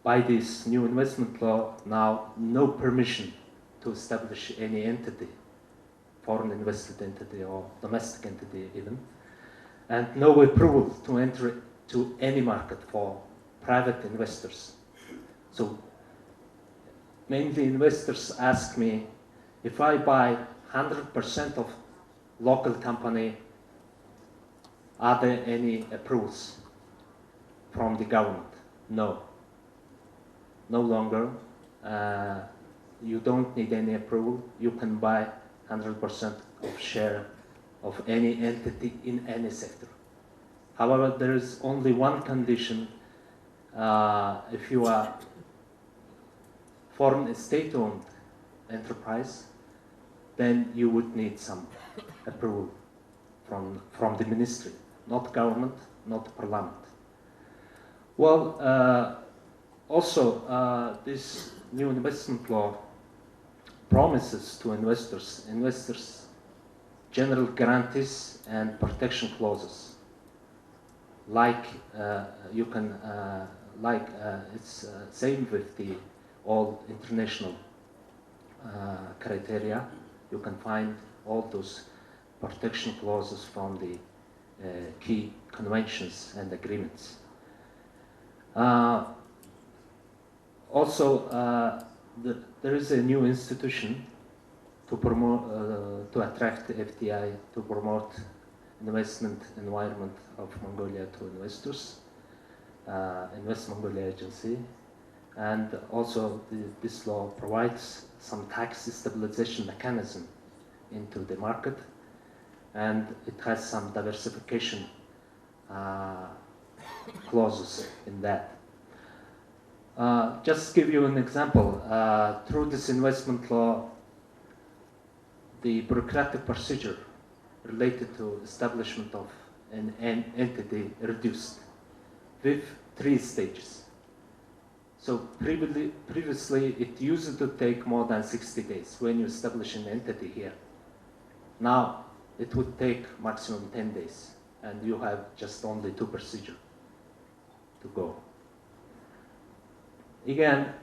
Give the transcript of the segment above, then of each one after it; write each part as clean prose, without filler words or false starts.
by this new investment law, now no permission to establish any entity, foreign invested entity or domestic entity even, and no approval to enter to any market for private investors. So mainly investors ask me, if I buy 100% of local company, are there any approvals from the government? No. No longer. You don't need any approval. You can buy 100% of share of any entity in any sector. However, there is only one condition. If you are foreign state-owned enterprise, then you would need some approval from the ministry, not government, not parliament. Well, also this new investment law promises to investors general guarantees and protection clauses. Like you can, it's same with the all international criteria. You can find all those protection clauses from the key conventions and agreements. Also, there is a new institution to promote, to attract the FDI, to promote investment environment of Mongolia to investors, Invest Mongolia Agency, and also this law provides some tax stabilization mechanism into the market, and it has some diversification clauses in that. Just give you an example. Through this investment law, the bureaucratic procedure related to establishment of an entity reduced with 3 stages. So previously it used to take more than 60 days when you establish an entity here. Now it would take maximum 10 days, and you have just only 2 procedures to go. Again,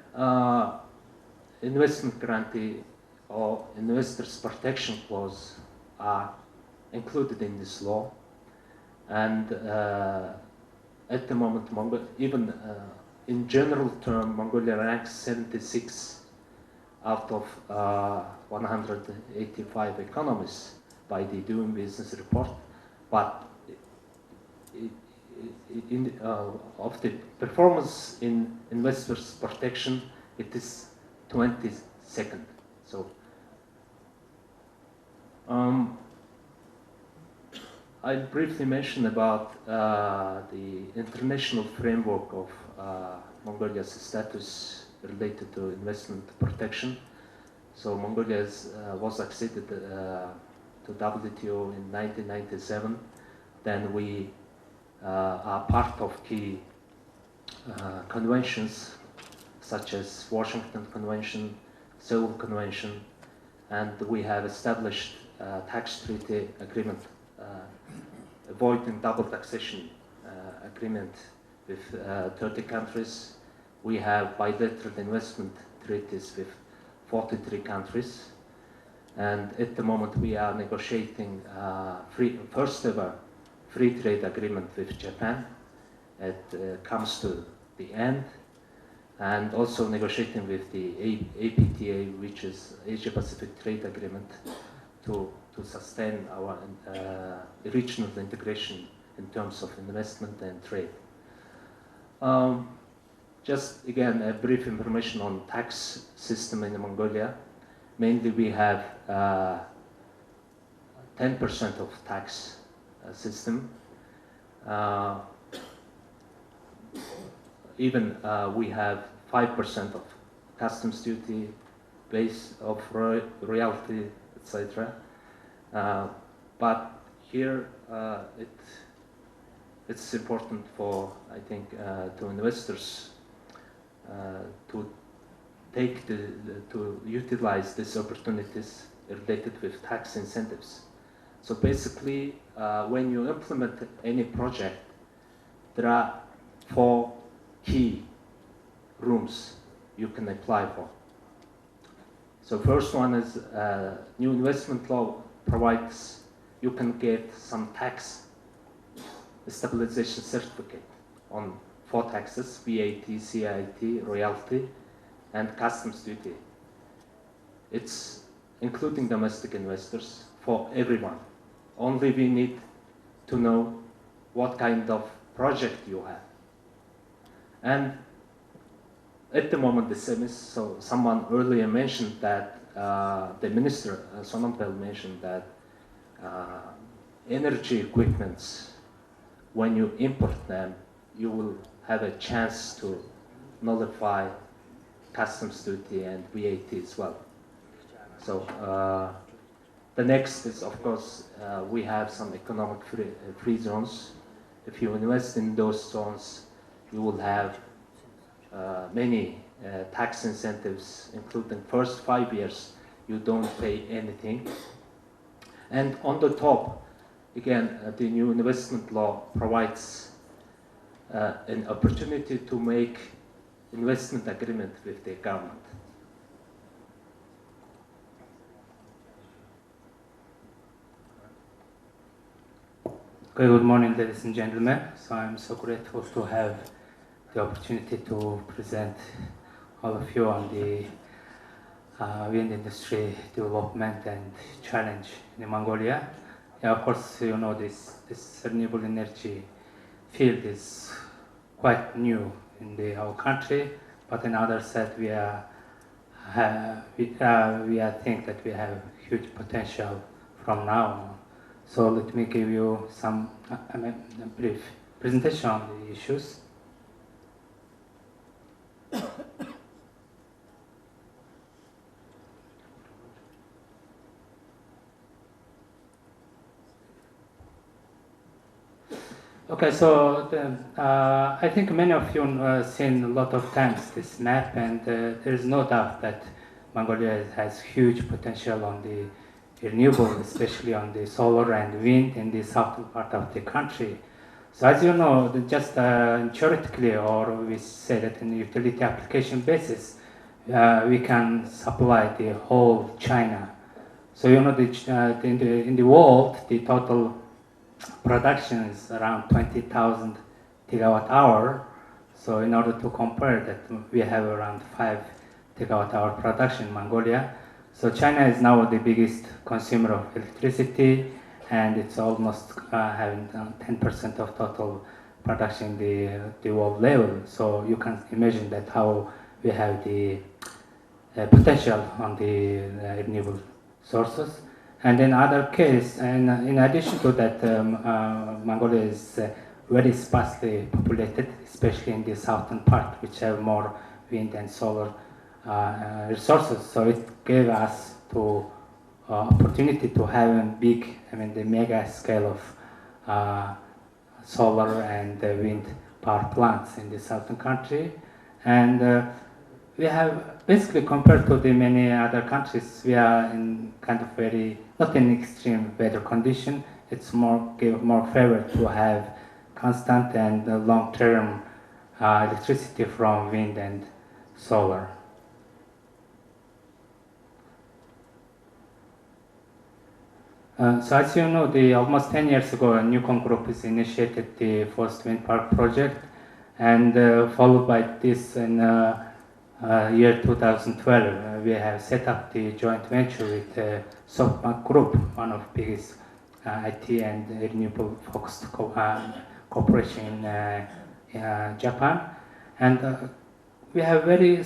investment guarantee or investors protection clause are included in this law, and at the moment, even in general term, Mongolia ranks 76 out of 185 economies by the Doing Business report, but of the performance in investors protection, it is 22nd. So I briefly mention about the international framework of Mongolia's status related to investment protection. So Mongolia was acceded to WTO in 1997. Then we are part of key conventions such as Washington Convention, Seoul Convention, and we have established a tax treaty agreement avoiding double taxation agreement with 30 countries. We have bilateral investment treaties with 43 countries, and at the moment we are negotiating first ever free trade agreement with Japan. It comes to the end, and also negotiating with the APTA, which is Asia Pacific Trade Agreement, to sustain our regional integration in terms of investment and trade. Just again, a brief information on tax system in Mongolia. Mainly we have 10% of tax system. Even we have 5% of customs duty, base of royalty, etc. But here it's important for, I think, to investors to take to utilize these opportunities related with tax incentives. So basically, when you implement any project, there are 4 key rooms you can apply for. So first one is new investment law provides you can get some tax stabilization certificate on 4 taxes: VAT, CIT, royalty, and customs duty. It's including domestic investors for everyone. Only we need to know what kind of project you have. And at the moment, the same is, so someone earlier mentioned that the minister, Sonompel, mentioned that energy equipments, when you import them, you will have a chance to nullify customs duty and VAT as well. So the next is, of course, we have some economic free zones. If you invest in those zones, you will have many tax incentives, including first 5 years, you don't pay anything. And on the top, again, the new investment law provides an opportunity to make investment agreement with the government. Okay, good morning, ladies and gentlemen. So I'm so grateful to have the opportunity to present all of you on the wind industry development and challenge in Mongolia. Yeah, of course, you know this renewable energy field is quite new in our country, but on the other side, we think that we have huge potential from now on. So let me give you some a brief presentation on the issues. Okay, so I think many of you have seen a lot of times this map, and there is no doubt that Mongolia has huge potential on the renewable, especially on the solar and wind in the southern part of the country. So as you know, just theoretically, or we say that in the utility application basis, we can supply the whole China. So you know, in the world, the total production is around 20,000 gigawatt hour. So in order to compare that, we have around 5 gigawatt hour production in Mongolia. So China is now the biggest consumer of electricity, and it's almost having 10% of total production the world level. So you can imagine that how we have the potential on the renewable sources. And in other case, and in addition to that, Mongolia is very sparsely populated, especially in the southern part, which have more wind and solar resources. So it gave us to opportunity to have a big, the mega scale of solar and wind power plants in the southern country. And we have basically, compared to the many other countries, we are in kind of very, not in extreme weather condition. It's more favor to have constant and long-term electricity from wind and solar. So as you know, almost 10 years ago, a Newcomb Group has initiated the first wind park project, and followed by this in year 2012, we have set up the joint venture with SoftBank Group, one of the biggest IT and renewable focused corporation in Japan. And we have very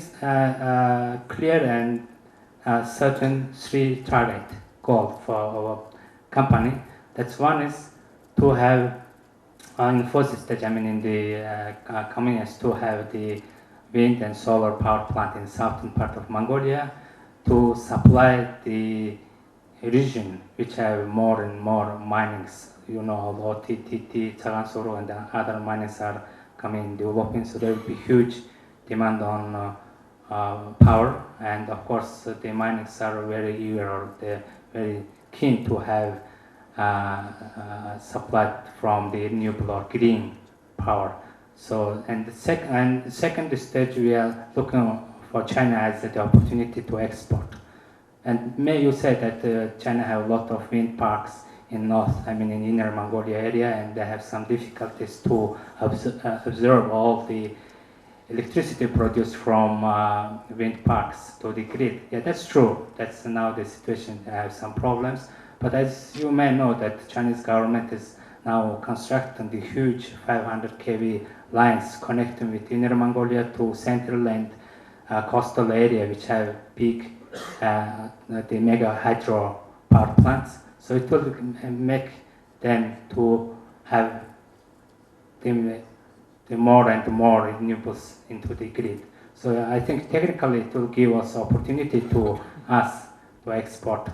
clear and certain 3 target goal for our company. That's one is to have in first stage, in the coming years, to have the wind and solar power plant in southern part of Mongolia to supply the region which have more and more minings. You know, OTTT, Chagansoro, and other minings are coming developing, so there will be huge demand on power, and of course the minings are very eager, or they're very keen to have supplied from the renewable or green power. So, and the second stage, we are looking for China as the opportunity to export. And may you say that China have a lot of wind parks in north, in inner Mongolia area, and they have some difficulties to absorb all the electricity produced from wind parks to the grid. Yeah, that's true. That's now the situation. They have some problems. But as you may know, that Chinese government is now constructing the huge 500 kV lines connecting with inner Mongolia to central and coastal area, which have big the mega hydro power plants. So it will make them to have the more and more renewables into the grid. So I think technically it will give us opportunity to us to export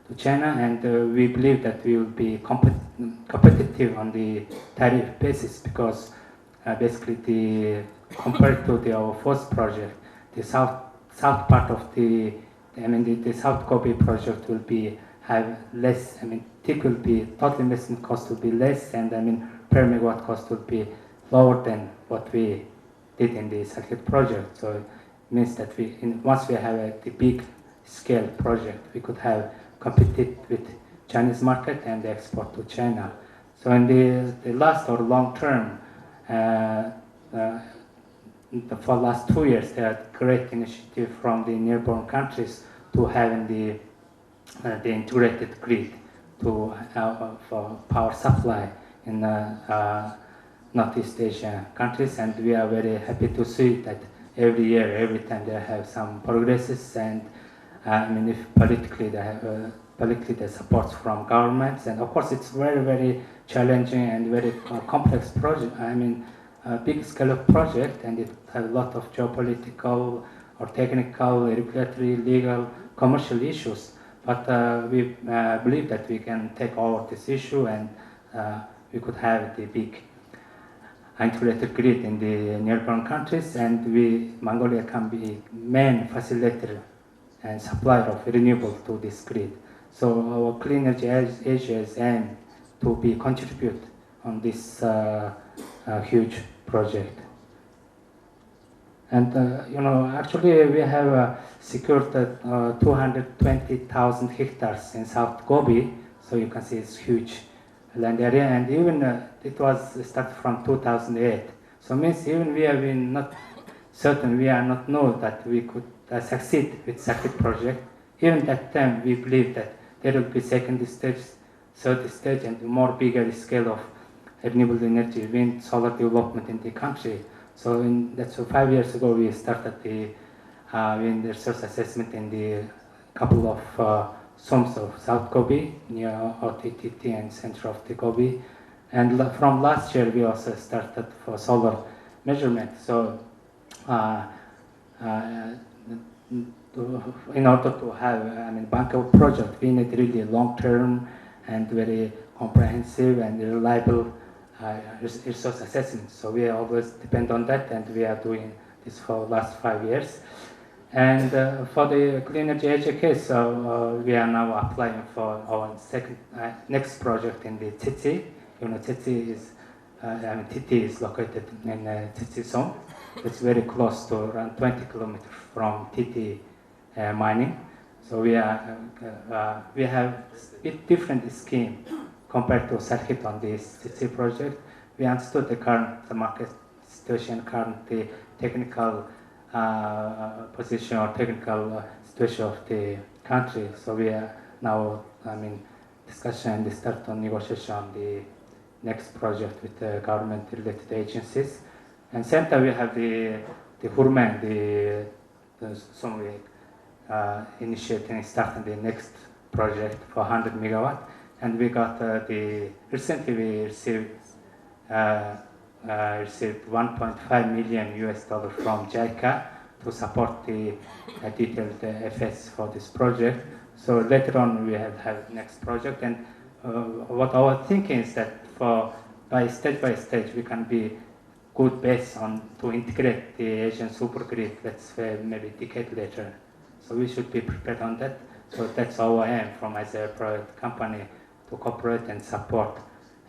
to China, and we believe that we will be competitive on the tariff basis, because basically compared to our first project, the south part of the South Gobi project will have less. It will be total investment cost will be less, and per megawatt cost will be lower than what we did in the circuit project. So it means that once we have the big scale project, we could have competed with Chinese market and export to China. So in the last or long term, for last 2 years, there are great initiative from the neighboring countries to having the integrated grid to for power supply in Northeast Asia countries, and we are very happy to see that every year, every time they have some progresses, and if politically they have the support from governments, and of course it's very, very challenging and very complex project. A big scale of project, and it has a lot of geopolitical or technical, regulatory, legal, commercial issues. But we believe that we can take over this issue, and we could have the big integrated grid in the neighboring countries, and Mongolia can be main facilitator and supplier of renewable to this grid. So our Clean Energy Asia's aim to be contribute on this huge project. And actually we have secured 220,000 hectares in South Gobi, so you can see it's huge land area, and even it was started from 2008. So means even we have been not certain, we are not know that we could succeed with circuit project. Even that time we believe that there will be second stage, third stage, and more bigger scale of renewable energy, wind, solar development in the country. So that's 5 years ago we started the wind resource assessment in the couple of swamps of South Gobi, near OTTT and center of the Gobi. And from last year we also started for solar measurement. So in order to have bankable project, we need really long-term and very comprehensive and reliable resource assessment. So we always depend on that, and we are doing this for the last 5 years. And for the Clean Energy Asia case, we are now applying for our next project in the Tsitsi. Tsitsi is, Titi is located in Tsitsi zone. It's very close to around 20 kilometers from Titi mining. So we have a bit different scheme compared to circuit on this Tsitsi project. We understood the current market situation, current technical position or technical situation of the country. So we are now, discussion and start on negotiation on the next project with the government-related agencies. And same time we have the Hurmen, some we initiating starting the next project for 100 megawatt. And we got recently we received 1.5 million US dollar from JICA to support the detailed FS for this project. So later on we have next project, and what our thinking is that by stage we can be good base on to integrate the Asian super grid, let's say maybe decade later. So we should be prepared on that. So that's our aim from as a private company, to cooperate and support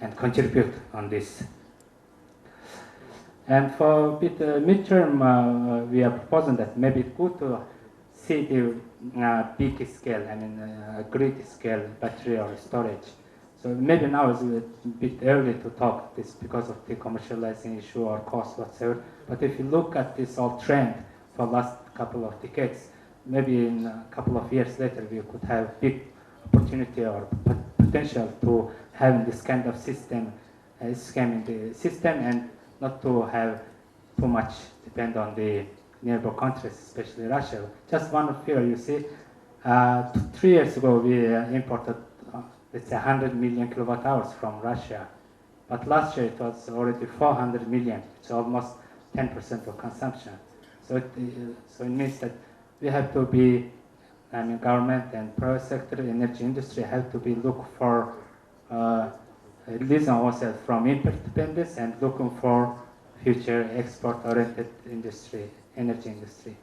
and contribute on this. And for midterm, we are proposing that maybe it's good to see the big scale, I mean, grid scale battery or storage. So maybe now is a bit early to talk this because of the commercializing issue or cost whatsoever. But if you look at this old trend for last couple of decades, maybe in a couple of years later we could have big opportunity or potential to having this kind of system, scheme in the system, and not to have too much depend on the nearby countries, especially Russia. Just one figure, you see, 3 years ago we imported, let's say, 100 million kilowatt hours from Russia. But last year it was already 400 million, it's almost 10% of consumption. So it means that we have to be, I mean, government and private sector, energy industry have to be look for releasing ourselves from import dependence and looking for future export-oriented industry, energy industry.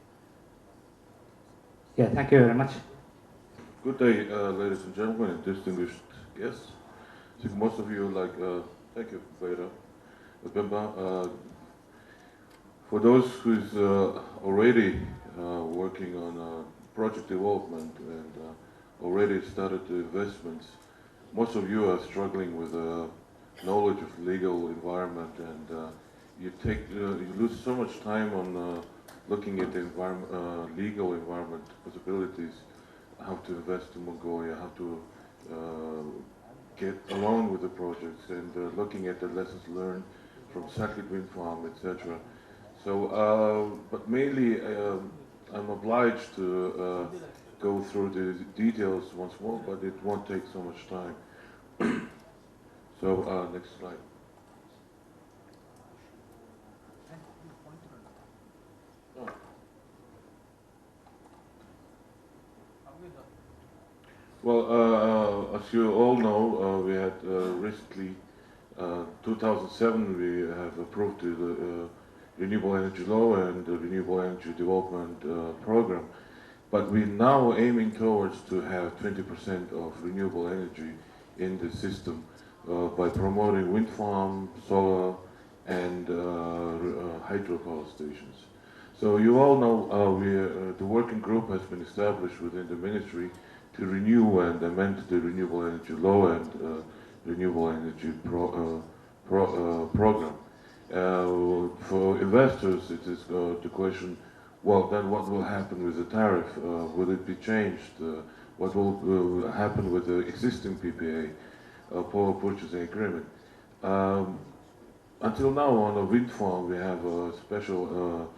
Yeah, thank you very much. Good day, ladies and gentlemen, and distinguished guests. I think most of you thank you, Vera, Bimba. For those who's already working on project development and already started the investments, most of you are struggling with knowledge of legal environment, and you lose so much time on looking at the legal environment possibilities, how to invest in Mongolia, how to get along with the projects, and looking at the lessons learned from Sakit wind farm, etc. So, but mainly I'm obliged to go through the details once more, but it won't take so much time. So, next slide. Well, as you all know, we had recently, 2007, we have approved the Renewable Energy Law and the Renewable Energy Development Program. But we're now aiming towards to have 20% of renewable energy in the system by promoting wind farm, solar, and hydropower stations. So you all know the working group has been established within the ministry to renew and amend the Renewable Energy Law and Renewable Energy Program. For investors, it is the question, well, then what will happen with the tariff? Will it be changed? What will happen with the existing PPA, power purchasing agreement? Until now, on a wind farm, we have a special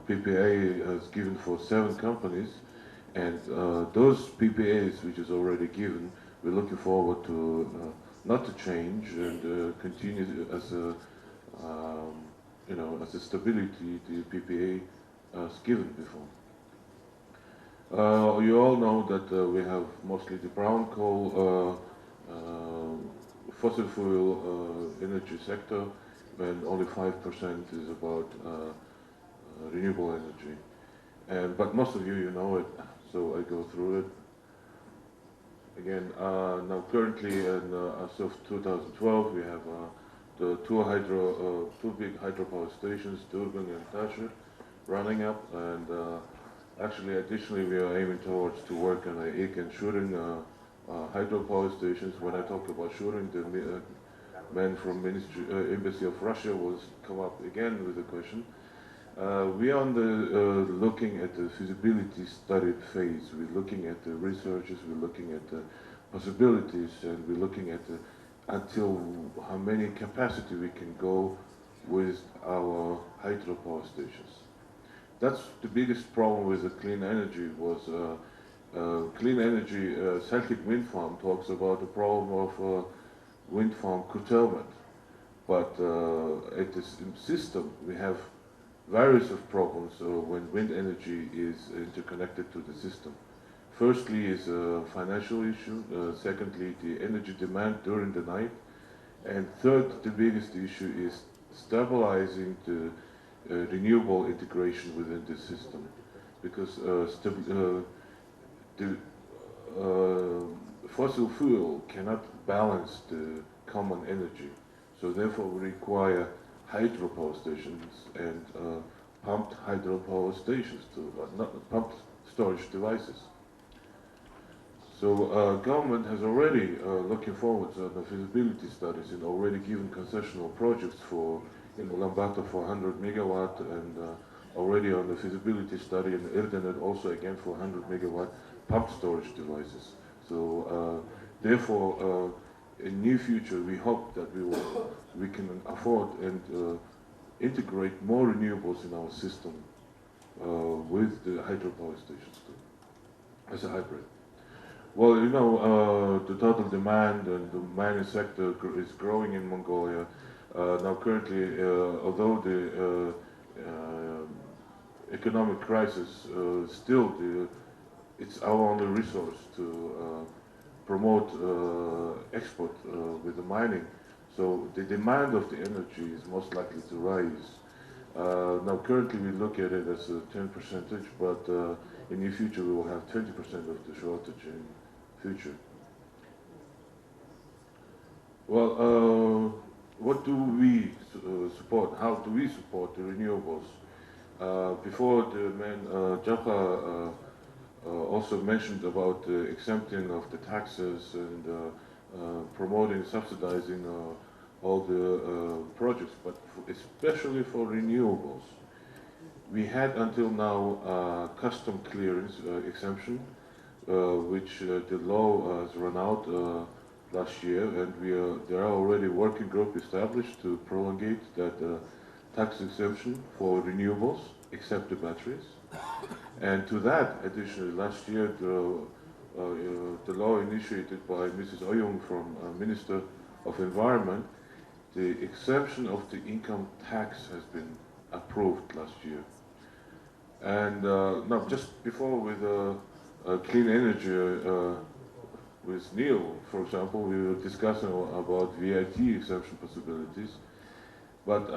PPA is given for 7 companies, and those PPAs, which is already given, we're looking forward to not to change and continue as a as a stability the PPA as given before. You all know that we have mostly the brown coal, fossil fuel energy sector, and only 5% is about renewable energy. But most of you know it, so I go through it. Again, now currently, as of 2012, we have the two big hydropower stations, Durban and Tasher, running up, and actually, additionally, we are aiming towards to work on the Ik and Shurin hydropower stations. When I talk about Shurin, the man from Embassy of Russia will come up again with a question. We are on the looking at the feasibility study phase. We're looking at the researches, we're looking at the possibilities, and we're looking at until how many capacity we can go with our hydropower stations. That's the biggest problem with the clean energy was clean energy. Sakit wind farm talks about the problem of wind farm curtailment, but at this system we have various of problems when wind energy is interconnected to the system. Firstly is a financial issue, secondly the energy demand during the night, and third, the biggest issue is stabilizing the renewable integration within the system, because the fossil fuel cannot balance the common energy, so therefore we require hydropower stations and pumped hydropower stations too, not pumped storage devices. So government has already looking forward to the feasibility studies and already given concessional projects for in Ulaanbaatar for 100 megawatt and already on the feasibility study in Erdenet also again for 100 megawatt pumped storage devices. So therefore in near future we hope that we can afford and integrate more renewables in our system with the hydropower stations too, as a hybrid. Well, you know, the total demand and the mining sector is growing in Mongolia. Now currently, although the economic crisis, still it's our only resource to promote export with the mining. So the demand of the energy is most likely to rise. Now currently we look at it as a 10%, but in the future we will have 20% of the shortage in future. Well, what do we support? How do we support the renewables? Before the man Jaffa also mentioned about the exempting of the taxes and promoting, subsidizing all the projects, but especially for renewables. We had until now custom clearance exemption, which the law has run out last year, and there are already working group established to prolongate that tax exemption for renewables, except the batteries. And to that, additionally, last year the law initiated by Mrs. Oyung from Minister of Environment, the exemption of the income tax has been approved last year. And now, just before with clean energy, with Neil, for example, we were discussing about VAT exemption possibilities. But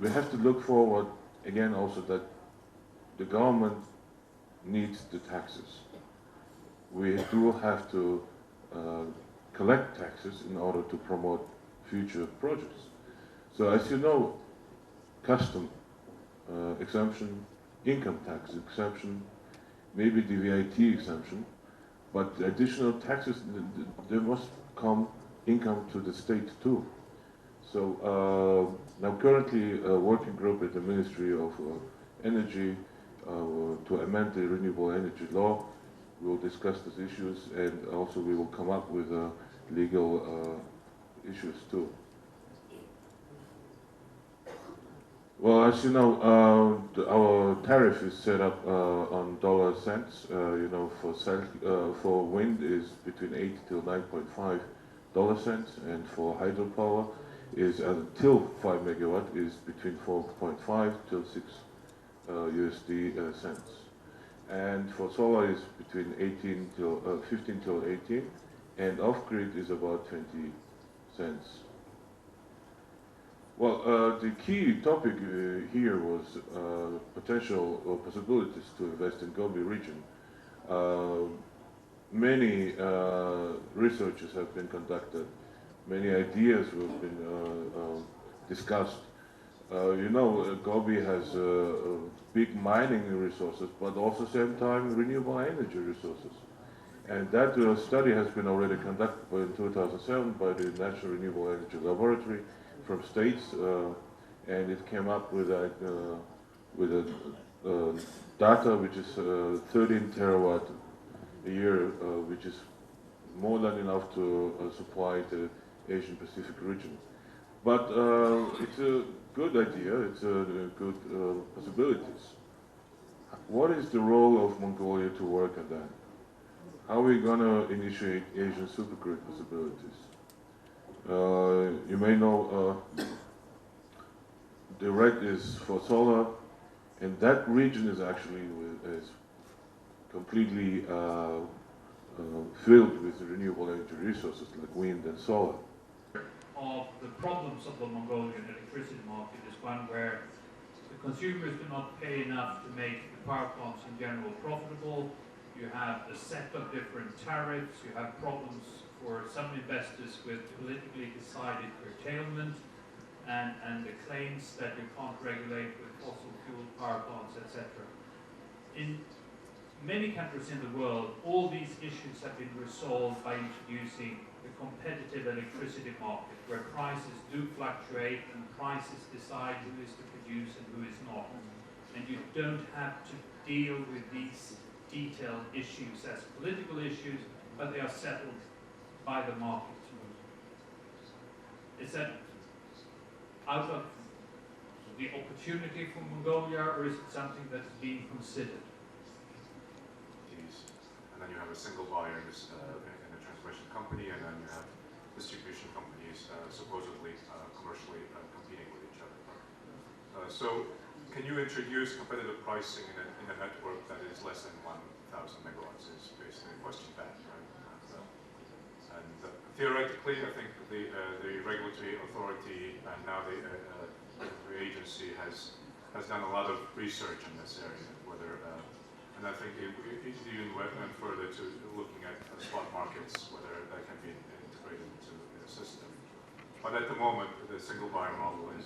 we have to look forward again also that the government needs the taxes. We do have to collect taxes in order to promote future projects. So as you know, custom exemption, income tax exemption, maybe the VAT exemption, but the additional taxes, there must come income to the state too. So now currently a working group at the Ministry of Energy to amend the renewable energy law. We will discuss these issues, and also we will come up with legal issues too. Well, as you know, our tariff is set up on dollar cents. You know, for wind is between 8 to 9.5 dollar cents, and for hydropower is until 5 megawatt is between 4.5 to 6 USD cents, and for solar is between 15 till 18, and off grid is about 20 cents. Well, the key topic here was potential possibilities to invest in Gobi region. Many researches have been conducted, many ideas have been discussed. You know, Gobi has big mining resources, but also same time renewable energy resources. And that study has been already conducted in 2007 by the National Renewable Energy Laboratory from states, and it came up with a data which is 13 terawatt a year, which is more than enough to supply the Asian Pacific region. But it's a good idea, it's a good possibilities. What is the role of Mongolia to work on that? How are we going to initiate Asian supergrid possibilities? You may know the red is for solar, and that region is actually completely filled with renewable energy resources like wind and solar. Of the problems of the Mongolian electricity market is one where the consumers do not pay enough to make the power plants in general profitable. You have a set of different tariffs, you have problems for some investors with politically decided curtailment, and the claims that you can't regulate with fossil fuel power plants, etc. In many countries in the world, all these issues have been resolved by introducing the competitive electricity market, where prices do fluctuate and prices decide who is to produce and who is not. And you don't have to deal with these detailed issues as political issues, but they are settled by the market. Is that out of the opportunity for Mongolia, or is it something that's being considered? And then you have a single buyer in a transmission company, and then you have distribution companies supposedly commercially competing with each other. So can you introduce competitive pricing in a network that is less than 1,000 megawatts is basically a question back, right? And theoretically, I think the regulatory authority and now the agency has done a lot of research in this area, whether and I think it even went further to looking at spot markets, whether that can be integrated into the system. But at the moment, the single buyer model is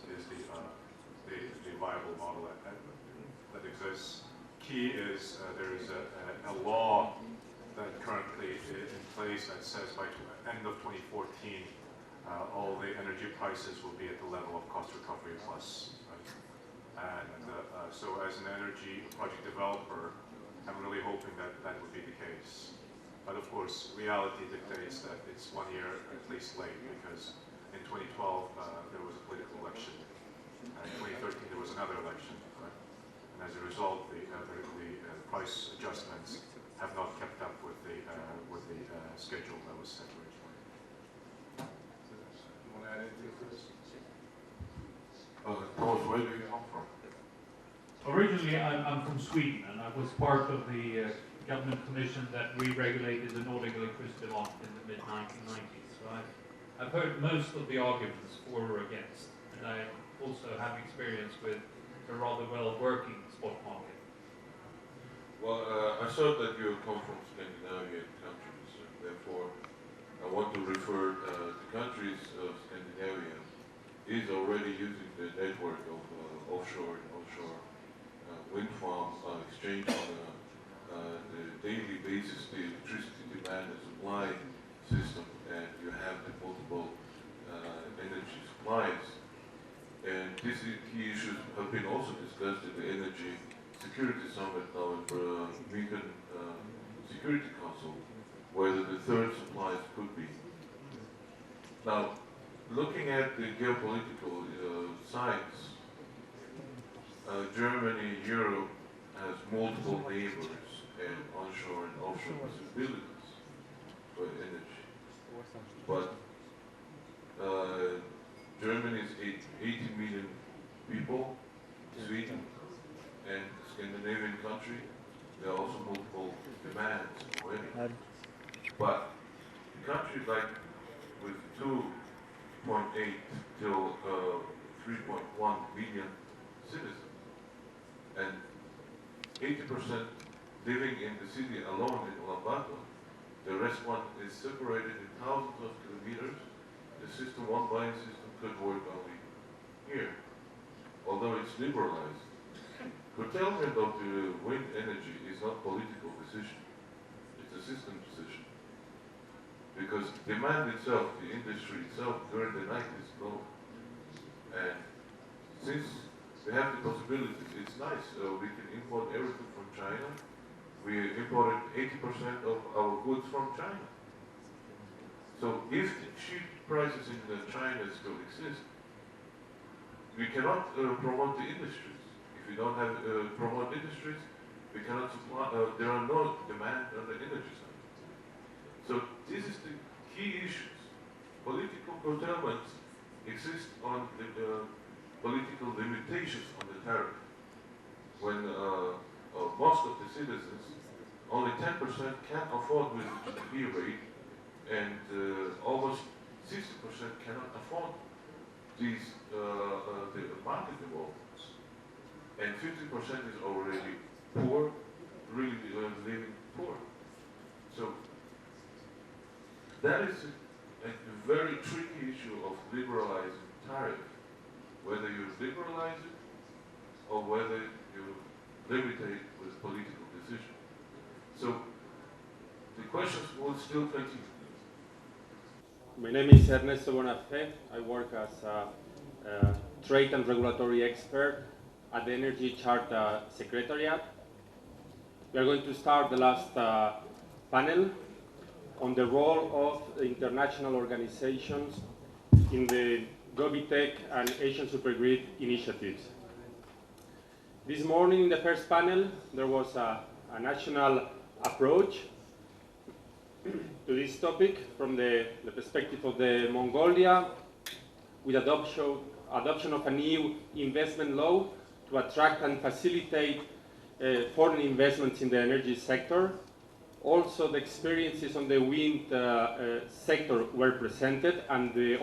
the viable model that exists. Key is there is a law that currently is in place that says by end of 2014, all the energy prices will be at the level of cost recovery plus. And so as an energy project developer, I'm really hoping that that would be the case. But of course, reality dictates that it's 1 year at least late, because in 2012 there was a political election. In 2013 there was another election. Right? And as a result, the price adjustments have not kept up with the schedule that was set originally. You want to add anything to this? Thomas, where do you come from? Originally, I'm from Sweden, and I was part of the government commission that re-regulated the Nordic electricity market in the mid-1990s. So I've heard most of the arguments for or against, and I also have experience with a rather well-working spot market. Well, I saw that you come from Scandinavian countries, and therefore I want to refer the countries of Scandinavia is already using the network of offshore and onshore wind farm exchange on the daily basis, the electricity demand and supply system, and you have the multiple energy supplies. And these key issues have been also discussed in the Energy Security Summit now in Munich Security Council, whether the third supplies could be. Now, looking at the geopolitical sides, Germany, Europe has multiple neighbors and onshore and offshore possibilities for energy. But Germany is 80 million people, Sweden and Scandinavian country, there are also multiple demands already. But countries like with 2.8 till 3.1 million citizens, and 80% living in the city alone in Ulaanbaatar, the rest one is separated in thousands of kilometers. The system, one buying system, could work only here, although it's liberalized. Curtailment of the wind energy is not a political decision, it's a system decision. Because demand itself, the industry itself, during the night is low. And since we have the possibilities, it's nice. We can import everything from China. We imported 80% of our goods from China. So if the cheap prices in China still exist, we cannot promote the industries. If we don't have promote industries, we cannot supply. There are no demand on the energy side. So this is the key issues. Political curtailments exist on the political limitations on the tariff. When most of the citizens, only 10% can afford with the GDP rate, and almost 60% cannot afford these the market developments, and 50% is already poor, really living poor. So that is a very tricky issue of liberalizing tariff, whether you liberalize it or whether you limitate with political decision. So the questions will still continue. My name is Ernesto Bonafé. I work as a trade and regulatory expert at the Energy Chart Secretariat. We are going to start the last panel on the role of international organizations in the Gobitec and Asian Supergrid initiatives. This morning in the first panel, there was a national approach to this topic from the perspective of the Mongolia, with adoption of a new investment law to attract and facilitate foreign investments in the energy sector. Also, the experiences on the wind sector were presented, and the